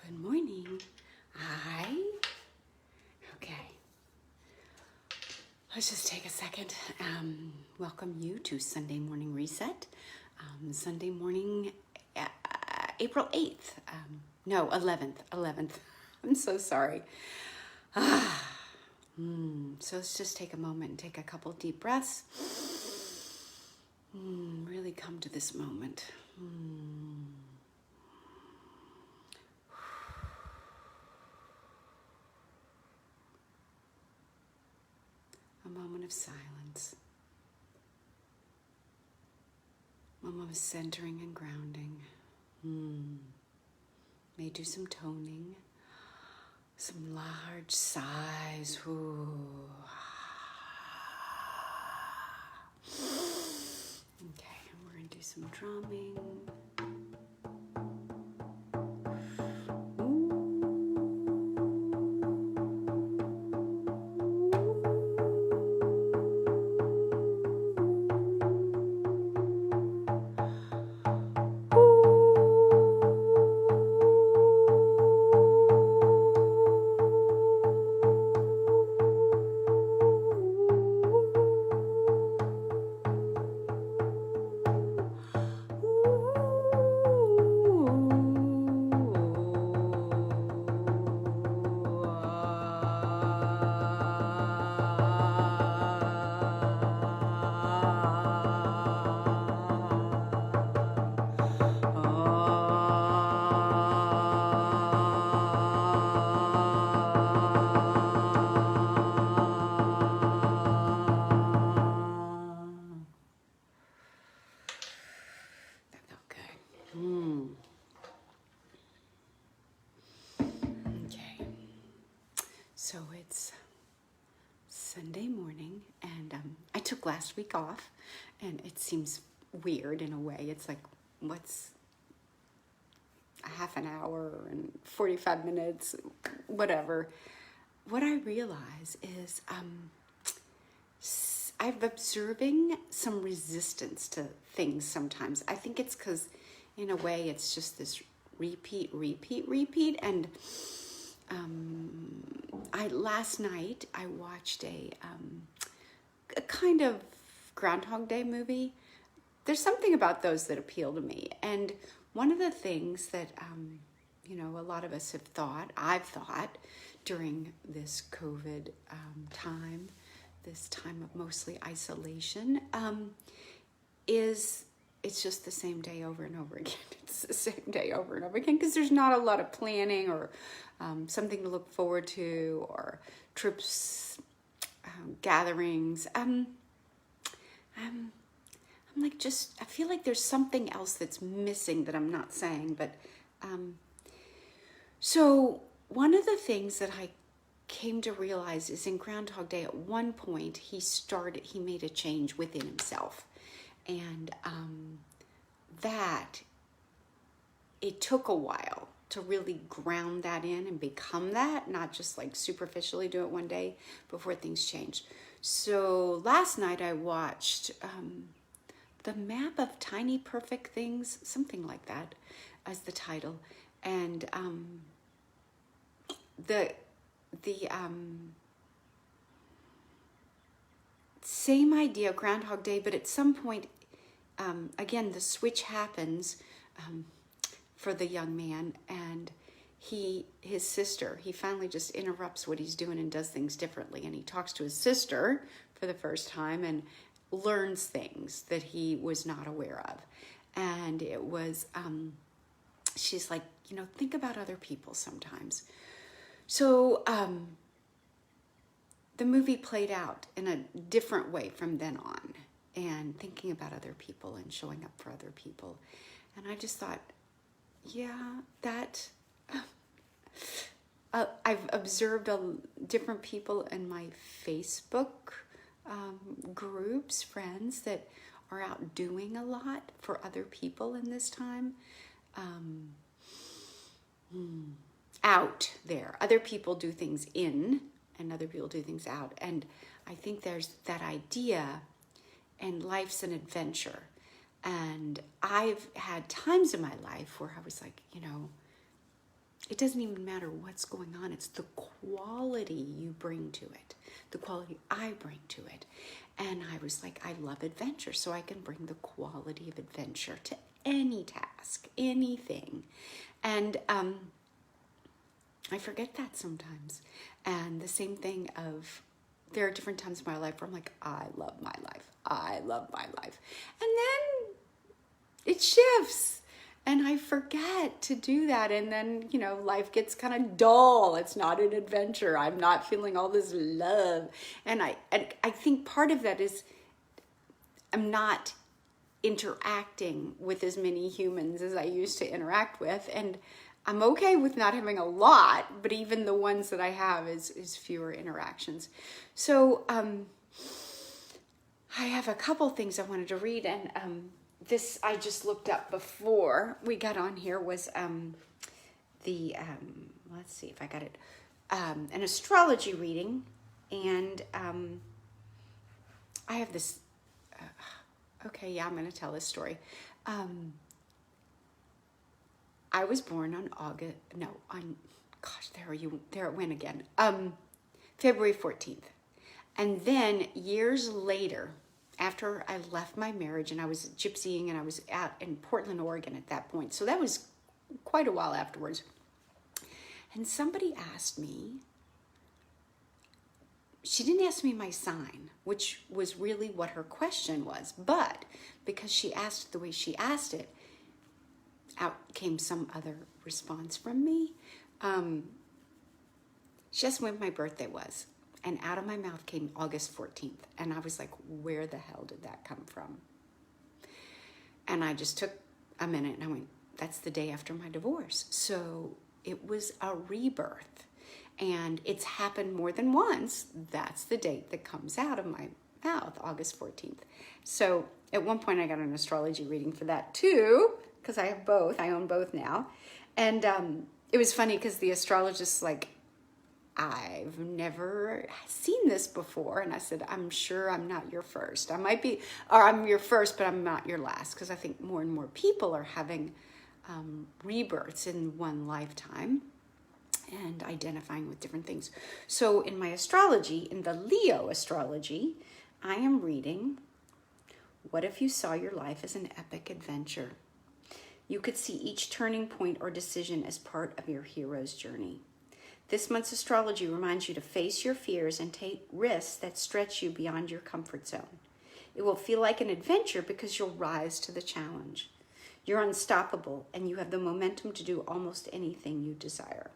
Good morning. Hi. Okay. Let's just take a second. Welcome you to Sunday Morning Reset. Sunday morning, April 8th. No, 11th. I'm so sorry. So let's just take a moment and take a couple deep breaths. Really come to this moment. A moment of silence. A moment of centering and grounding. May do some toning. Some large sighs. Ooh. Okay, and we're going to do some drumming. Okay, so it's Sunday morning, and I took last week off, and it seems weird in a way. It's like, what's a half an hour and 45 minutes, whatever. What I realize is I'm observing some resistance to things sometimes. I think it's because, in a way, it's just this repeat. And last night I watched a kind of Groundhog Day movie. There's something about those that appeal to me. And one of the things that, a lot of us have thought, I've thought during this COVID time, this time of mostly isolation, is it's just the same day over and over again. It's the same day over and over again because there's not a lot of planning or something to look forward to, or trips, gatherings. I'm like, I feel like there's something else that's missing that I'm not saying. But so one of the things that I came to realize is in Groundhog Day, at one point he made a change within himself. And that it took a while to really ground that in and become that, not just like superficially do it one day before things changed. So last night I watched The Map of Tiny Perfect Things, something like that as the title. And the same idea, Groundhog Day, but at some point, again, the switch happens for the young man, and his sister, he finally just interrupts what he's doing and does things differently. And he talks to his sister for the first time and learns things that he was not aware of. And it was, she's like, think about other people sometimes. So the movie played out in a different way from then on, and thinking about other people and showing up for other people. And I just thought, yeah, that I've observed different people in my Facebook groups, friends that are out doing a lot for other people in this time. Out there. Other people do things in, and other people do things out. And I think there's that idea, and life's an adventure. And I've had times in my life where I was like, it doesn't even matter what's going on. It's the quality you bring to it, the quality I bring to it. And I was like, I love adventure, so I can bring the quality of adventure to any task, anything. And I forget that sometimes. And the same thing of, there are different times in my life where I'm like, I love my life. I love my life. And then it shifts. And I forget to do that. And then, life gets kind of dull. It's not an adventure. I'm not feeling all this love. And I think part of that is I'm not interacting with as many humans as I used to interact with. And I'm okay with not having a lot, but even the ones that I have is fewer interactions. So I have a couple things I wanted to read, and this I just looked up before we got on here was let's see if I got it, an astrology reading, and I have this, okay, yeah, I'm going to tell this story. I was born on there it went again, February 14th. And then years later, after I left my marriage and I was gypsying and I was out in Portland, Oregon at that point. So that was quite a while afterwards. And somebody asked me, she didn't ask me my sign, which was really what her question was. But because she asked the way she asked it, out came some other response from me. She asked when my birthday was. And out of my mouth came August 14th. And I was like, where the hell did that come from? And I just took a minute and I went, that's the day after my divorce. So it was a rebirth. And it's happened more than once. That's the date that comes out of my mouth, August 14th. So at one point I got an astrology reading for that too, because I have both. I own both now. And it was funny because the astrologist's like, I've never seen this before. And I said, I'm sure I'm not your first. I might be, or I'm your first, but I'm not your last. Because I think more and more people are having rebirths in one lifetime and identifying with different things. So in my astrology, in the Leo astrology, I am reading, what if you saw your life as an epic adventure? You could see each turning point or decision as part of your hero's journey. This month's astrology reminds you to face your fears and take risks that stretch you beyond your comfort zone. It will feel like an adventure because you'll rise to the challenge. You're unstoppable and you have the momentum to do almost anything you desire.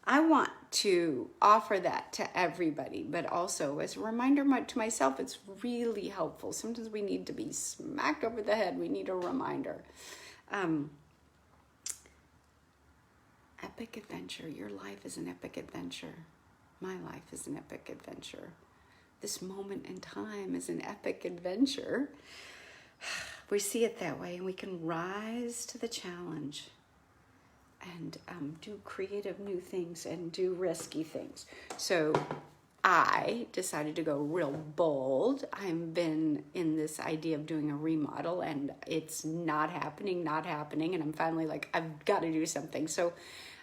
I want to offer that to everybody, but also as a reminder to myself, it's really helpful. Sometimes we need to be smacked over the head. We need a reminder. Epic adventure. Your life is an epic adventure. My life is an epic adventure. This moment in time is an epic adventure. We see it that way, and we can rise to the challenge and do creative new things and do risky things. So I decided to go real bold. I've been in this idea of doing a remodel, and it's not happening. And I'm finally like, I've got to do something. So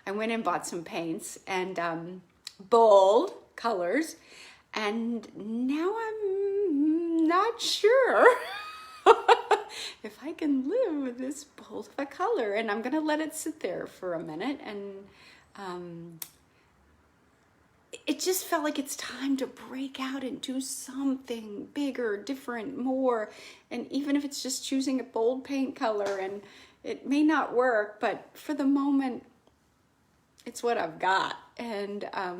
I went and bought some paints and bold colors. And now I'm not sure if I can live with this bold of a color. And I'm going to let it sit there for a minute. And it just felt like it's time to break out and do something bigger, different, more. And even if it's just choosing a bold paint color, and it may not work, but for the moment, it's what I've got. And I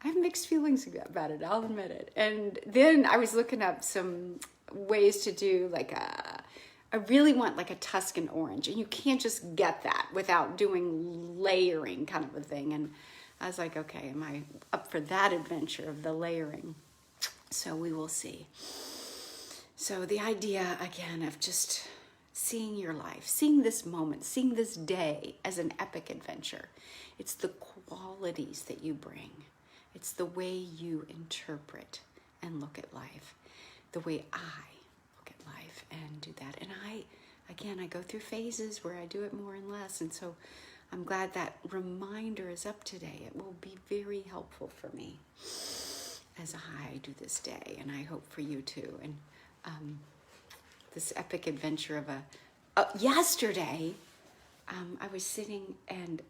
have mixed feelings about it, I'll admit it. And then I was looking up some ways to do I really want like a Tuscan orange, and you can't just get that without doing layering kind of a thing. And I was like, okay, am I up for that adventure of the layering? So we will see. So the idea, again, of just seeing your life, seeing this moment, seeing this day as an epic adventure. It's the qualities that you bring. It's the way you interpret and look at life, the way I look at life and do that. And I go through phases where I do it more and less. And so I'm glad that reminder is up today. It will be very helpful for me as I do this day, and I hope for you too. And this epic adventure of yesterday, I was sitting and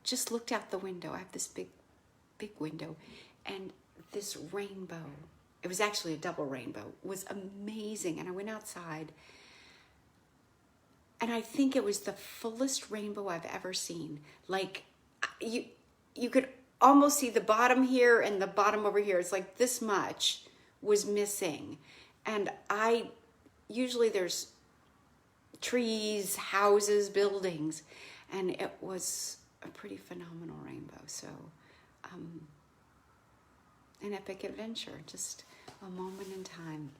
just looked out the window. I have this big window, and this rainbow, it was actually a double rainbow, was amazing. And I went outside, and I think it was the fullest rainbow I've ever seen. Like, you could almost see the bottom here and the bottom over here. It's like this much was missing. And usually there's trees, houses, buildings, and it was a pretty phenomenal rainbow. So, an epic adventure, just a moment in time.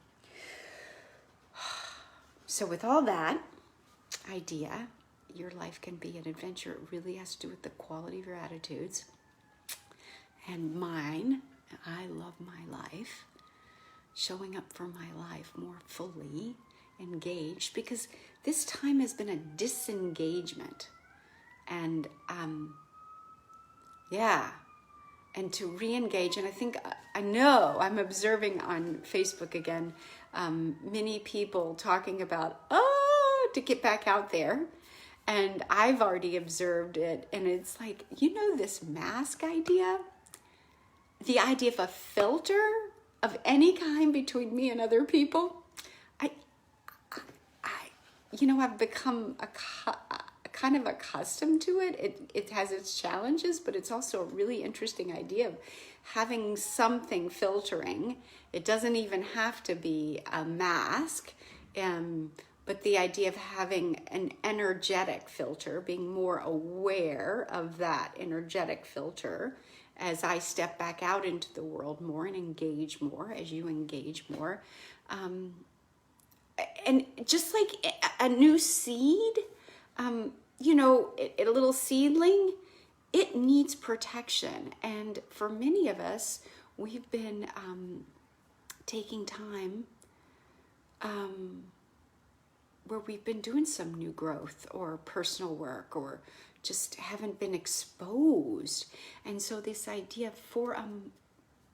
So with all that idea, your life can be an adventure. It really has to do with the quality of your attitudes. And mine, I love my life, showing up for my life more fully engaged, because this time has been a disengagement. And and to re-engage. And I know I'm observing on Facebook again, many people talking about, to get back out there. And I've already observed it. And it's like, this mask idea, the idea of a filter of any kind between me and other people. I've become kind of accustomed to it. It has its challenges, but it's also a really interesting idea of having something filtering. It doesn't even have to be a mask, but the idea of having an energetic filter, being more aware of that energetic filter as I step back out into the world more and engage more, as you engage more. And just like a new seed, a little seedling, it needs protection. And for many of us, we've been taking time where we've been doing some new growth or personal work, or just haven't been exposed. And so this idea for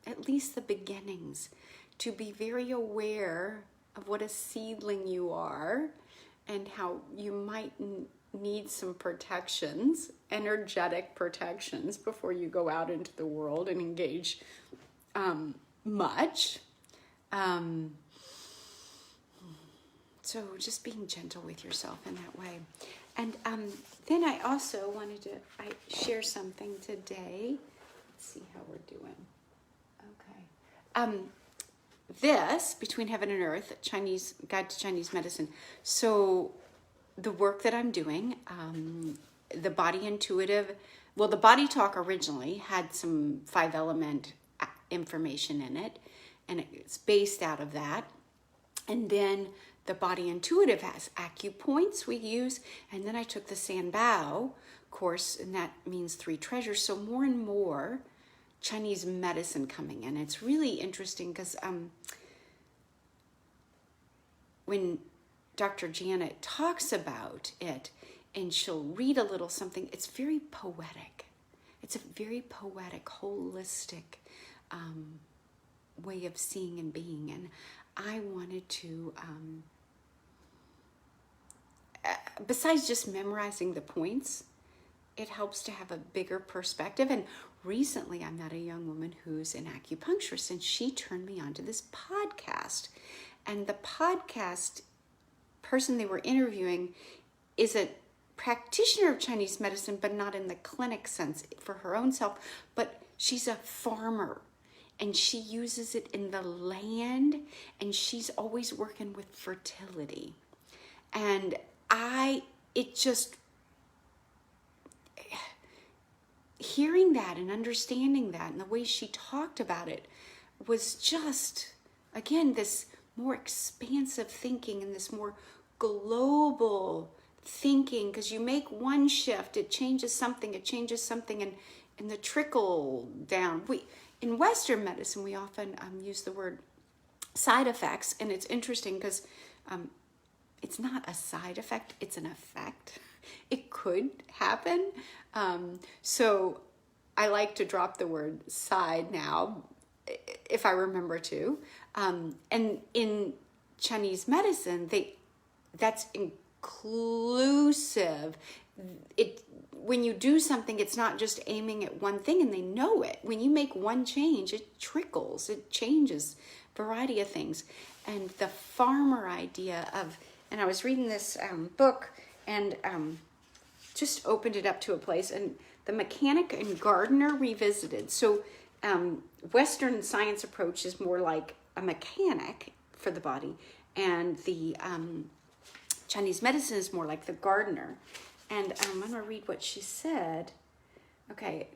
at least the beginnings, to be very aware of what a seedling you are and how you might need some protections, energetic protections, before you go out into the world and engage much. So just being gentle with yourself in that way. And then I also wanted to share something today. Let's see how we're doing. Okay. This, Between Heaven and Earth, Chinese Guide to Chinese Medicine. So the work that I'm doing, the BodyIntuitive, well, the BodyTalk originally had some 5-element information in it, and it's based out of that. And then the BodyIntuitive has acupoints we use, and then I took the Baio course, and that means 3 treasures. So more and more Chinese medicine coming in. It's really interesting because when Dr. Janet talks about it, and she'll read a little something, it's very poetic. It's a very poetic, holistic way of seeing and being. And I wanted to, besides just memorizing the points, it helps to have a bigger perspective. And recently I met a young woman who's an acupuncturist, and she turned me on to this podcast. And the podcast person they were interviewing is a practitioner of Chinese medicine, but not in the clinic sense for her own self, but she's a farmer, and she uses it in the land, and she's always working with fertility. And hearing that and understanding that and the way she talked about it was just, again, this more expansive thinking and this more global thinking, because you make one shift, it changes something, and the trickle down. In Western medicine, we often use the word side effects, and it's interesting because it's not a side effect, it's an effect. It could could happen. So I like to drop the word side now, if I remember to. And in Chinese medicine, that's inclusive. When you do something, it's not just aiming at one thing, and they know it. When you make one change, it trickles, it changes a variety of things. And the farmer idea of, and I was reading this book and just opened it up to a place, and the Mechanic and Gardener Revisited. So Western science approach is more like a mechanic for the body, and the Chinese medicine is more like the gardener. And I'm going to read what she said. Okay.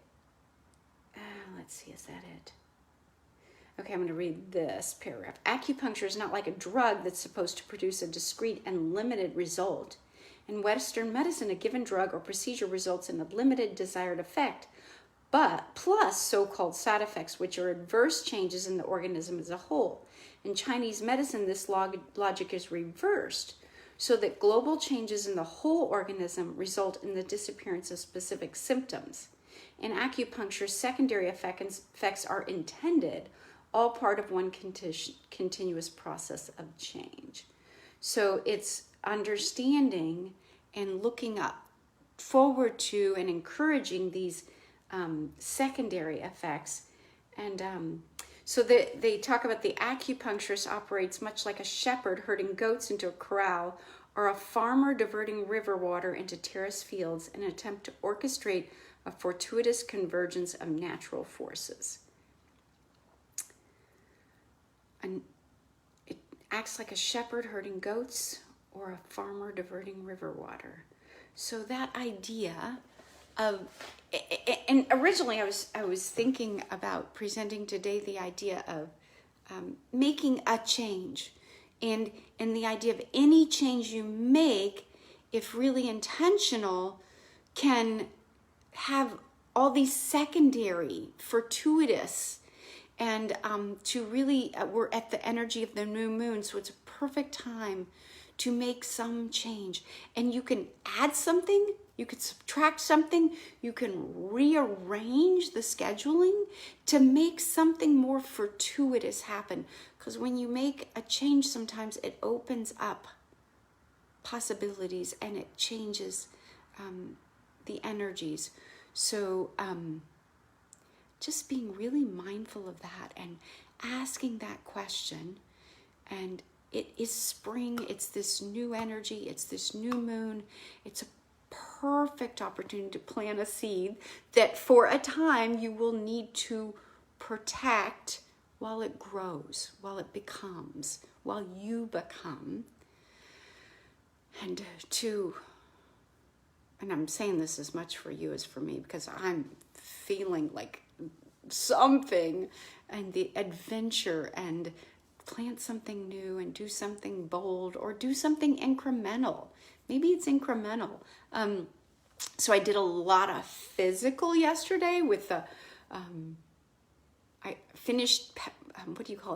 Let's see, is that it? Okay, I'm going to read this paragraph. Acupuncture is not like a drug that's supposed to produce a discrete and limited result. In Western medicine, a given drug or procedure results in a limited desired effect, but plus so-called side effects, which are adverse changes in the organism as a whole. In Chinese medicine, this logic is reversed, so that global changes in the whole organism result in the disappearance of specific symptoms. In acupuncture, secondary effects are intended, all part of one continuous process of change. So it's understanding and looking up forward to and encouraging these secondary effects. And so they talk about the acupuncturist operates much like a shepherd herding goats into a corral, or a farmer diverting river water into terrace fields in an attempt to orchestrate a fortuitous convergence of natural forces. And it acts like a shepherd herding goats or a farmer diverting river water. So that idea of, and originally I was thinking about presenting today the idea of making a change, and the idea of any change you make, if really intentional, can have all these secondary, fortuitous, and to really, we're at the energy of the new moon, so it's a perfect time to make some change. And you can add something, you could subtract something, you can rearrange the scheduling to make something more fortuitous happen. Because when you make a change, sometimes it opens up possibilities and it changes the energies. So just being really mindful of that and asking that question. And it is spring, it's this new energy, it's this new moon, it's a perfect opportunity to plant a seed that for a time you will need to protect while it grows, while it becomes, while you become. And I'm saying this as much for you as for me, because I'm feeling like something, and the adventure, and plant something new and do something bold or do something incremental. Maybe it's incremental. So I did a lot of physical yesterday with the, I finished,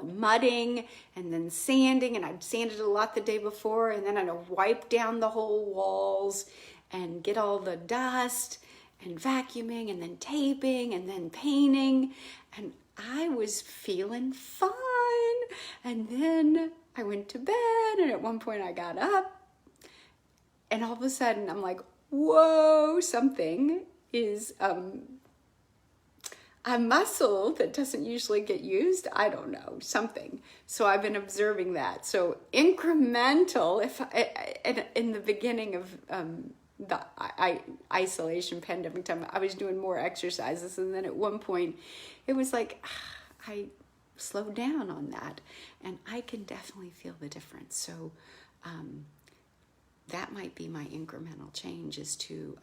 mudding and then sanding, and I'd sanded a lot the day before, and then I'd wipe down the whole walls and get all the dust and vacuuming and then taping and then painting, and I was feeling fine. And then I went to bed, and at one point I got up, and all of a sudden I'm like, whoa, something is a muscle that doesn't usually get used. I don't know, something. So I've been observing that. So incremental, in the beginning of the isolation pandemic time, I was doing more exercises, and then at one point it was like I slowed down on that, and I can definitely feel the difference. So that might be my incremental change, is to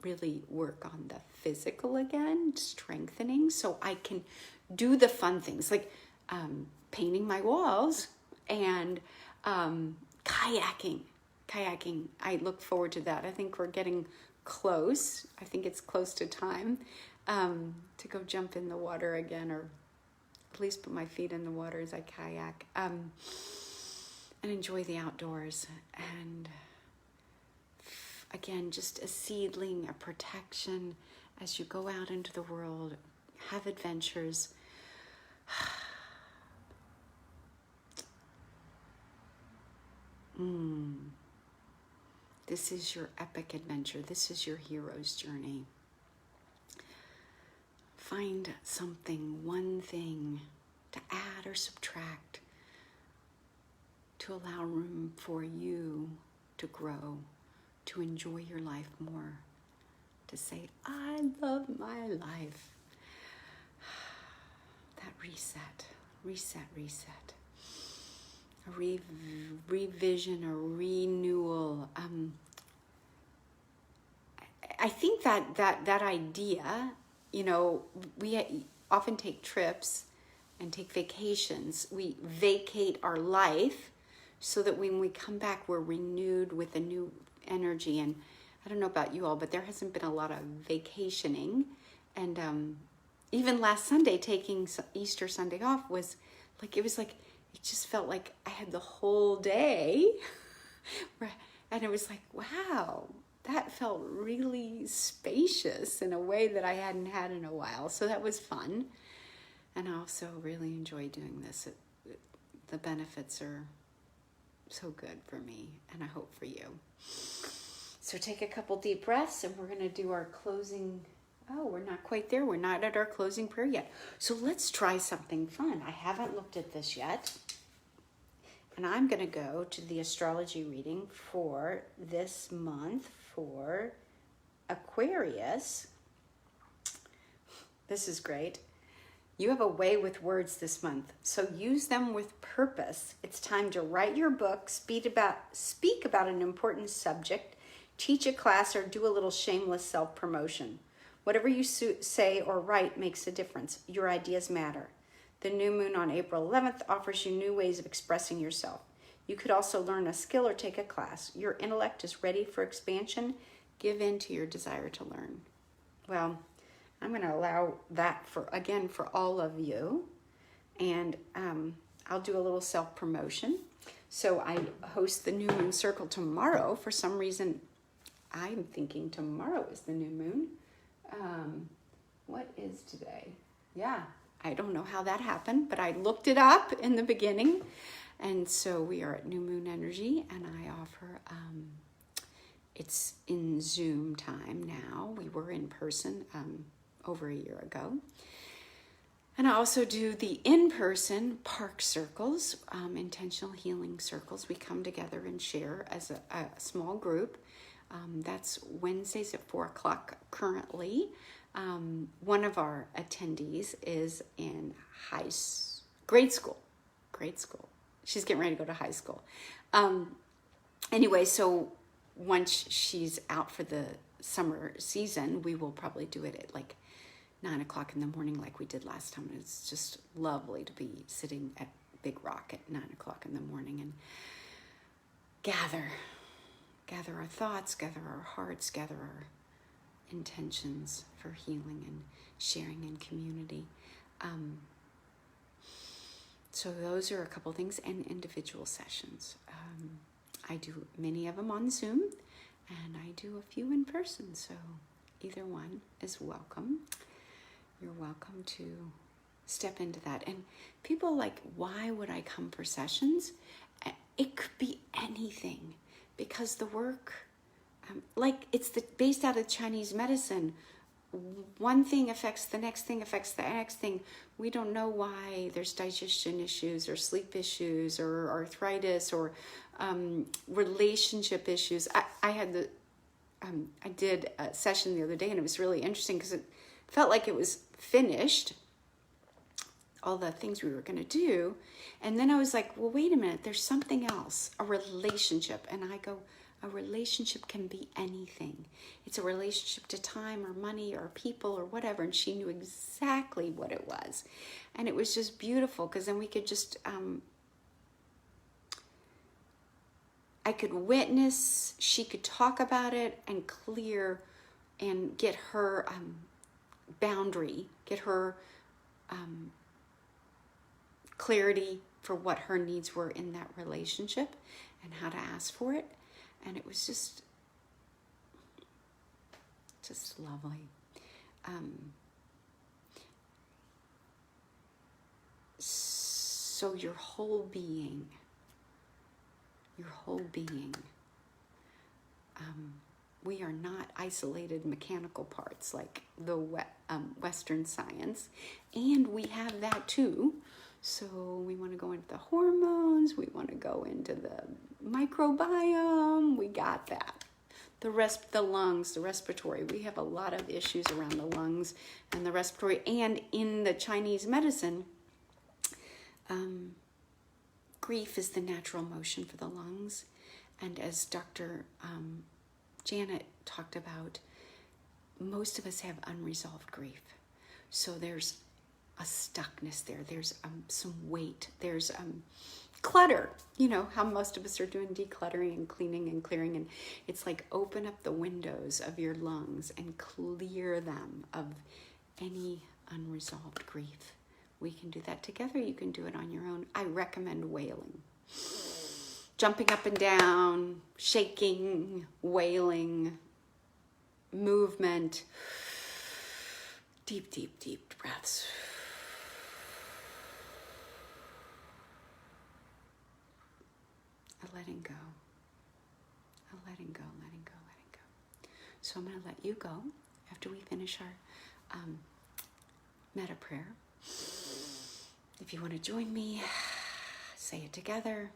really work on the physical again, strengthening, so I can do the fun things like painting my walls and kayaking. I look forward to that. I think we're getting close. I think it's close to time to go jump in the water again, or at least put my feet in the water as I kayak, and enjoy the outdoors. And again, just a seedling, a protection as you go out into the world, have adventures. This is your epic adventure. This is your hero's journey. Find something, one thing to add or subtract to allow room for you to grow, to enjoy your life more, to say, I love my life. That reset. A revision, a renewal. I think that idea, we often take trips and take vacations. We vacate our life so that when we come back, we're renewed with a new energy. And I don't know about you all, but there hasn't been a lot of vacationing. And even last Sunday, taking Easter Sunday off was like, it just felt like I had the whole day. And it was like, wow, that felt really spacious in a way that I hadn't had in a while. So that was fun. And I also really enjoy doing this. The benefits are so good for me, and I hope for you. So take a couple deep breaths, and we're going to do our closing. Oh, we're not quite there. We're not at our closing prayer yet. So let's try something fun. I haven't looked at this yet. And I'm going to go to the astrology reading for this month for Aquarius. This is great. You have a way with words this month, so use them with purpose. It's time to write your book, speak about an important subject, teach a class, or do a little shameless self-promotion. Whatever you say or write makes a difference. Your ideas matter. The new moon on April 11th offers you new ways of expressing yourself. You could also learn a skill or take a class. Your intellect is ready for expansion. Give in to your desire to learn. Well, I'm going to allow that for all of you. And I'll do a little self-promotion. So I host the New Moon Circle tomorrow. For some reason, I'm thinking tomorrow is the new moon. What is today? Yeah, I don't know how that happened, but I looked it up in the beginning. And so we are at New Moon Energy, and I offer, it's in Zoom time now. We were in person over a year ago. And I also do the in-person park circles, intentional healing circles. We come together and share as a small group. That's Wednesdays at 4:00 currently. One of our attendees is in grade school. She's getting ready to go to high school. Anyway, so once she's out for the summer season, we will probably do it at like 9:00 in the morning like we did last time. It's just lovely to be sitting at Big Rock at 9:00 in the morning and gather our thoughts, gather our hearts, gather our intentions for healing and sharing in community. So those are a couple things, and individual sessions. I do many of them on Zoom, and I do a few in person, so either one is welcome. You're welcome to step into that. And people like, why would I come for sessions? It could be anything, because the work, based out of Chinese medicine. One thing affects the next thing, affects the next thing. We don't know why there's digestion issues or sleep issues or arthritis or relationship issues. I did a session the other day, and it was really interesting because it felt like it was finished, all the things we were going to do. And then I was like, well, wait a minute, there's something else, a relationship. And I go, a relationship can be anything. It's a relationship to time or money or people or whatever. And she knew exactly what it was. And it was just beautiful, because then we could just, I could witness, she could talk about it and clear and get her boundary, get her clarity for what her needs were in that relationship and how to ask for it. And it was just just lovely. So your whole being, we are not isolated mechanical parts like the Western science, and we have that too. So we want to go into the hormones, we want to go into the microbiome, we got that. The lungs, the respiratory. We have a lot of issues around the lungs and the respiratory. And in the Chinese medicine, grief is the natural motion for the lungs. And as Dr. Janet talked about, most of us have unresolved grief. So there's a stuckness there. There's some weight. There's clutter. You know how most of us are doing decluttering and cleaning and clearing. And it's like open up the windows of your lungs and clear them of any unresolved grief. We can do that together. You can do it on your own. I recommend wailing. Jumping up and down, shaking, wailing, movement, deep, deep, deep breaths. A letting go. A letting go, letting go, letting go. So I'm going to let you go after we finish our metta prayer. If you want to join me, say it together.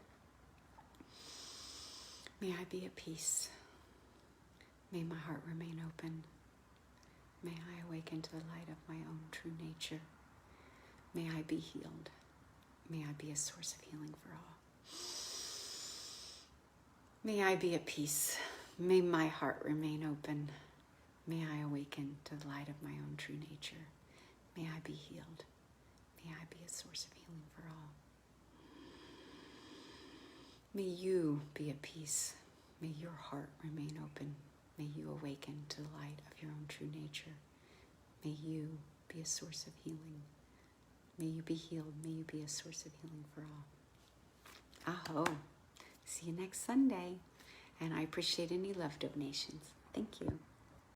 May I be at peace. May my heart remain open. May I awaken to the light of my own true nature. May I be healed. May I be a source of healing for all. May I be at peace. May my heart remain open. May I awaken to the light of my own true nature. May I be healed. May I be a source of healing for all. May you be at peace. May your heart remain open. May you awaken to the light of your own true nature. May you be a source of healing. May you be healed. May you be a source of healing for all. Aho. See you next Sunday. And I appreciate any love donations. Thank you.